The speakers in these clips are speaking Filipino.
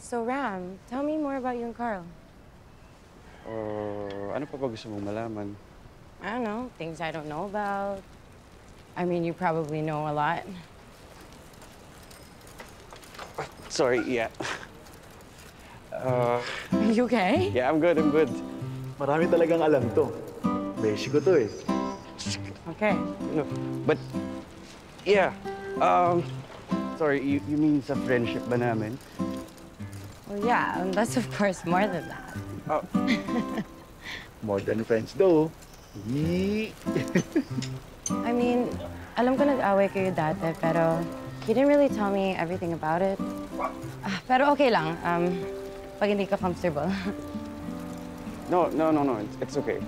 So Ram, tell me more about you and Carl. Ano pa ba gusto mong malaman? I don't know, things I don't know about. I mean, you probably know a lot. Sorry, yeah. Are you okay? Yeah, I'm good. Marami talagang alam to. Beshi ko to eh. Okay. No, but, yeah. Sorry, you mean sa friendship ba namin? Well, yeah, that's of course more than that. Oh, More than friends though. Yee. I mean, alam ko nag-away kayo dati, pero he didn't really tell me everything about it. Pero okay lang, pag hindi ka comfortable. no, it's okay.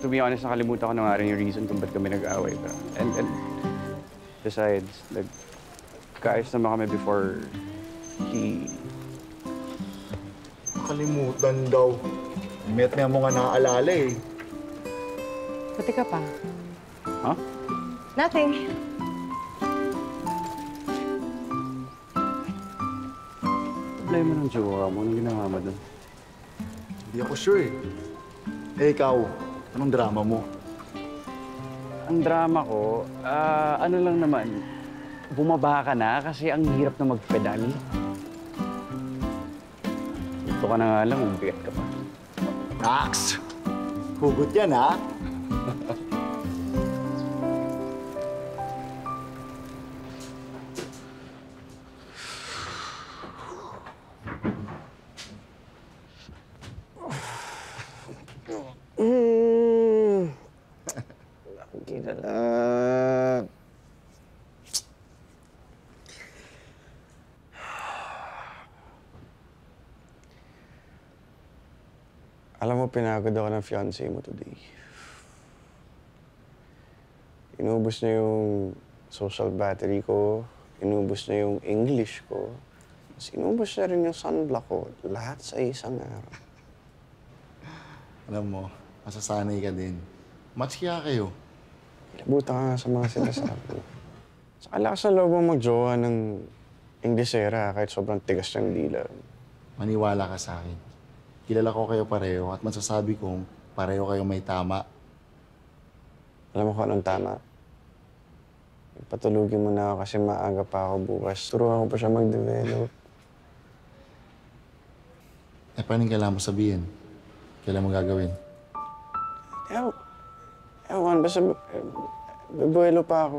To be honest, nakalimutan ko na nga rin yung reason kung ba't kami nag-away. And besides, nagkaayos naman kami before he... Kalimutan daw. Met na mo nga naaalala eh. Buti ka pa. Huh? Nothing. Problema ng jowa mo. Anong ginawa mo doon? Hindi ako sure eh. Eh ikaw, anong drama mo? Ang drama ko, ano lang naman, bumaba ka na kasi ang hirap na mag-pedal. Ito ka na nga lang, mabigat ka pa. Nax! Hugot yan ha? Lagi na lang. Alam mo, pinagod ako ng fiancé mo today. Inubos niya yung social battery ko, inubos niya yung English ko, tapos inubos niya rin yung sunblock ko. Lahat sa isang araw. Alam mo, masasanay ka din. Match kaya kayo. Buta ka nga sa mga sinasabi. Saka lakas ng loob mo mag-jowa ng Inglesera kahit sobrang tigas ng dila. Maniwala ka sa akin. Kilala ko kayo pareho at masasabi kong pareho kayong may tama. Alam mo kung anong tama? Patulugin mo na ako kasi maaga pa ako bukas. Turuan ko pa siya mag-develop. Eh, paano yung kailangan mo sabihin? Kailan mo gagawin? Ewan, basta bubuelo pa ako.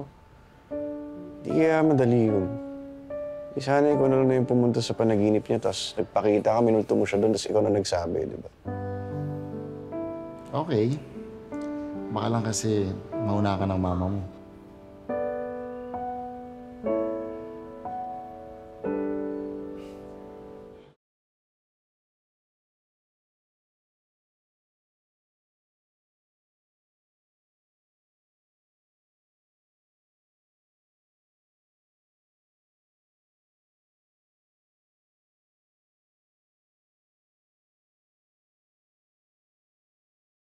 Di kaya madali yun. Di sana ikaw na lang yung pumunta sa panaginip niya, tapos nagpakita ka, minulto mo siya doon, tapos ikaw na nagsabi, di ba? Okay. Baka lang kasi mauna ka ng mama mo.